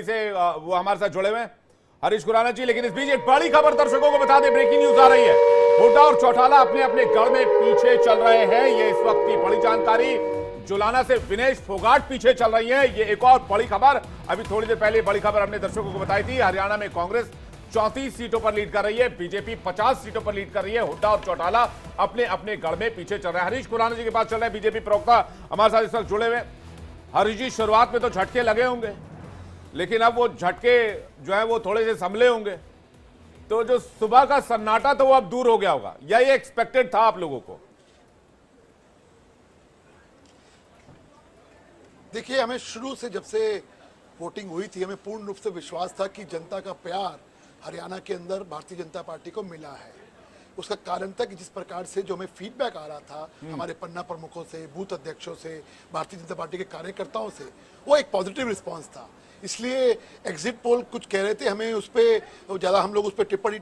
से वो हमारे साथ जुड़े हुए हैं हरीश खुराना जी। लेकिन इस बीच एक बड़ी खबर दर्शकों को बता दें, ब्रेकिंग न्यूज आ रही है। हुड्डा और चौटाला अपने अपने गढ़ में पीछे चल रहे हैं, ये इस वक्त की बड़ी जानकारी। जुलाना से विनेश फोगाट पीछे चल रही है, ये एक और बड़ी खबर। अभी थोड़ी देर पहले बड़ी खबर हमने दर्शकों को बताई थी। हरियाणा में कांग्रेस 34 सीटों पर लीड कर रही है, बीजेपी 50 सीटों पर लीड कर रही है। हुड्डा और चौटाला अपने अपने गढ़ में पीछे चल रहे हैं। हरीश खुराना जी के पास चल रहे हैं, बीजेपी प्रवक्ता हमारे साथ इस वक्त जुड़े हुए। हरीश जी, शुरुआत में तो झटके लगे होंगे, लेकिन अब वो झटके जो है वो थोड़े से संभले होंगे, तो जो सुबह का सन्नाटा तो वो अब दूर हो गया होगा, या ये एक्सपेक्टेड था आप लोगों को? देखिए, हमें शुरू से जब से वोटिंग हुई थी, हमें पूर्ण रूप से विश्वास था कि जनता का प्यार हरियाणा के अंदर भारतीय जनता पार्टी को मिला है। उसका कारण था कि जिस प्रकार से जो हमें फीडबैक आ रहा था हमारे पन्ना प्रमुखों से, बूथ अध्यक्षों से, भारतीय जनता पार्टी के कार्यकर्ताओं से, वो एक पॉजिटिव रिस्पांस था। इसलिए एग्जिट पोल कुछ कह रहे थे, हमें उस पर ज़्यादा हम लोग उस पर टिप्पणी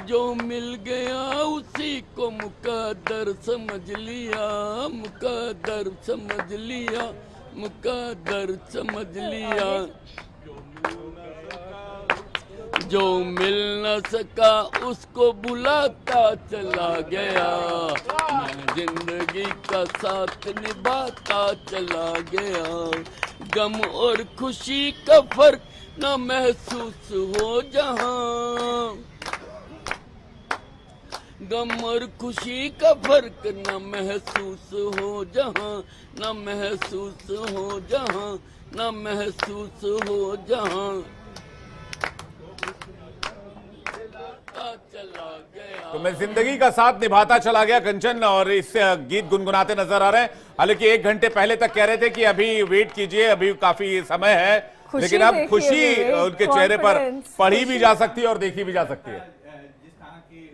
जो मिल गया उसी को मुकद्दर समझ लिया, मुकद्दर समझ लिया, मुकद्दर समझ लिया। जो मिल न सका उसको बुलाता चला गया, मैं जिंदगी का साथ निभाता चला गया। गम और खुशी का फर्क न महसूस हो जहां, गम और खुशी का फर्क न महसूस हो जहां, न महसूस हो जहां, न महसूस हो जहां। तो मैं जिंदगी का साथ निभाता चला गया, कंचन और इस गीत गुनगुनाते नजर आ रहे हैं। हालांकि 1 घंटे पहले तक कह रहे थे कि अभी वेट कीजिए, अभी काफी समय है, लेकिन अब खुशी उनके चेहरे पर पढ़ी भी जा सकती है और देखी भी जा सकती है।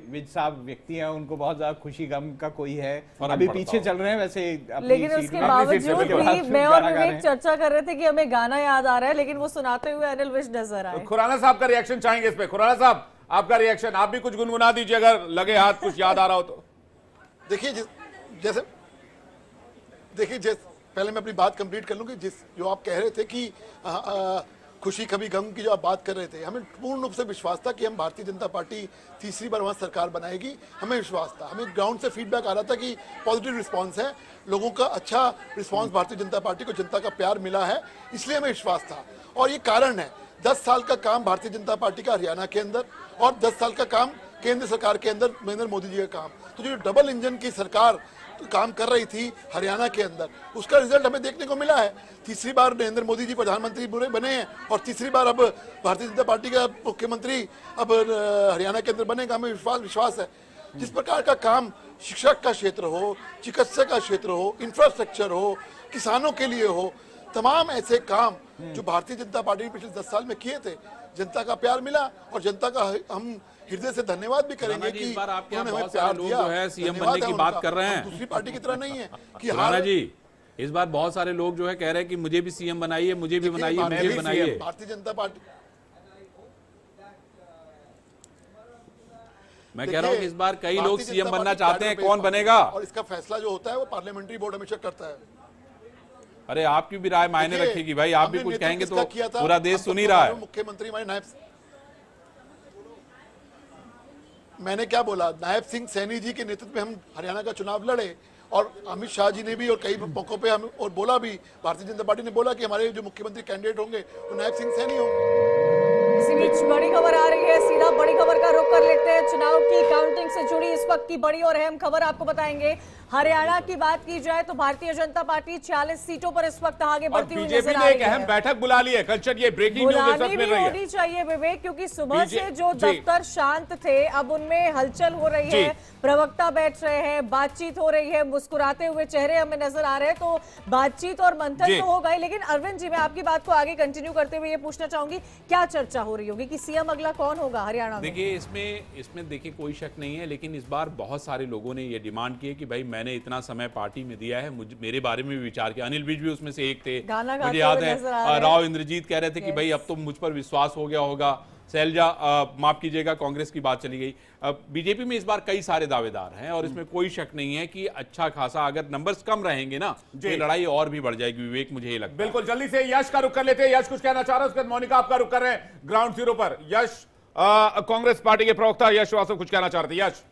विज साहब व्यक्ति हैं, उनको बहुत ज्यादा खुशी गम का कोई है और अभी पीछे चल रहे हैं वैसे। लेकिन उसके बावजूद भी मैं और विवेक चर्चा कर रहे थे कि हमें गाना याद आ रहा है, लेकिन वो सुनाते हुए अनिल विज नजर आए। खुराना साहब का रिएक्शन चाहेंगे इस पे। खुराना साहब, आपका रिएक्शन, आप भी कुछ गुनगुना दीजिए अगर लगे हाथ कुछ याद आ रहा हो तो। देखिए, जैसे पहले मैं अपनी बात कंप्लीट कर लूं कि जो आप कह रहे थे कि खुशी कभी गम की जो आप बात कर रहे थे, हमें पूर्ण रूप से विश्वास था कि हम भारतीय जनता पार्टी तीसरी बार वहाँ सरकार बनाएगी। हमें विश्वास था, हमें ग्राउंड से फीडबैक आ रहा था कि पॉजिटिव रिस्पांस है, लोगों का अच्छा रिस्पांस भारतीय जनता पार्टी को, जनता का प्यार मिला है, इसलिए हमें विश्वास था। और ये कारण है 10 साल का काम भारतीय जनता पार्टी का हरियाणा के अंदर और 10 साल का काम केंद्र सरकार के अंदर नरेंद्र मोदी जी का काम। तो जो डबल इंजन की सरकार काम कर रही थी हरियाणा के अंदर, उसका रिजल्ट हमें देखने को मिला है। तीसरी बार नरेंद्र मोदी जी प्रधानमंत्री बने हैं और तीसरी बार अब भारतीय जनता पार्टी का मुख्यमंत्री अब हरियाणा के अंदर बनेगा। हमें विश्वास है। जिस प्रकार का काम शिक्षक का क्षेत्र हो, चिकित्सा का क्षेत्र हो, इंफ्रास्ट्रक्चर हो, किसानों के लिए हो, तमाम ऐसे काम जो भारतीय जनता पार्टी ने पिछले 10 साल में किए थे, जनता का प्यार मिला और जनता का हम हृदय से धन्यवाद भी करेंगे कि उन्होंने हमें प्यार दिया। जो है सीएम बनने की बात कर रहे हैं, दूसरी पार्टी की तरह नहीं है कि खुराना जी इस बार बहुत सारे लोग जो है कह रहे हैं कि मुझे भी सीएम बनाइए, मुझे भी बनाइए, मुझे भी बनाइए। भारतीय जनता पार्टी, मैं कह रहा हूँ कि इस बार कई लोग सीएम बनना चाहते हैं, कौन बनेगा? और इसका फैसला जो होता है वो पार्लियामेंट्री बोर्ड हमेशा करता है। अरे आपकी भी राय मायने रखेगी भाई, आप भी कुछ कहेंगे तो पूरा देश सुन ही रहा है। मुख्यमंत्री हमारे नायब, मैंने क्या बोला, नायब सिंह सैनी जी के नेतृत्व में हम हरियाणा का चुनाव लड़े और अमित शाह जी ने भी और कई मौकों पे हम और बोला भी, भारतीय जनता पार्टी ने बोला कि हमारे जो मुख्यमंत्री कैंडिडेट होंगे वो नायब सिंह सैनी होंगे। इसी बीच बड़ी खबर आ रही है, सीधा बड़ी खबर का रुख कर लेते हैं। चुनाव की काउंटिंग से जुड़ी इस वक्त की बड़ी और अहम खबर आपको बताएंगे। हरियाणा की बात की जाए तो भारतीय जनता पार्टी 46 सीटों पर इस वक्त आगे बढ़ती हुई नजर आ रही है। एक अहम बैठक बुला ली है कंचन, ये ब्रेकिंग न्यूज़ भी होनी चाहिए विवेक, क्योंकि सुबह से जो दफ्तर शांत थे अब उनमें हलचल हो रही है, प्रवक्ता बैठ रहे हैं, बातचीत हो रही है, मुस्कुराते हुए चेहरे हमें नजर आ रहे हैं। तो बातचीत और मंथन तो हो गई, लेकिन अरविंद जी, मैं आपकी बात को आगे कंटिन्यू करते हुए ये पूछना चाहूंगी, क्या चर्चा हो रही होगी कि सीएम अगला कौन होगा हरियाणा में? देखिए, इसमें देखिए कोई शक नहीं है, लेकिन इस बार बहुत सारे लोगों ने ये डिमांड की है कि भाई मैंने इतना समय पार्टी में दिया है, मेरे बारे में भी विचार किया। अनिल विज भी उसमें से एक थे, मुझे याद है। राव इंद्रजीत कह रहे थे कि भाई अब तो मुझ पर विश्वास हो गया होगा, शैलजा माफ कीजिएगा, कांग्रेस की बात चली गई। बीजेपी में इस बार कई सारे दावेदार हैं और इसमें कोई शक नहीं है कि अच्छा खासा अगर नंबर्स कम रहेंगे ना तो ये लड़ाई और भी बढ़ जाएगी। विवेक, मुझे ये लगता है। बिल्कुल, जल्दी से यश का रुख कर लेते हैं। यश कुछ कहना चाह रहा है, उसके बाद मोनिका आपका रुख कर रहे हैं ग्राउंड जीरो पर। यश, कांग्रेस पार्टी के प्रवक्ता यश श्रीवास्तव कुछ कहना चाह रहे थे। यश।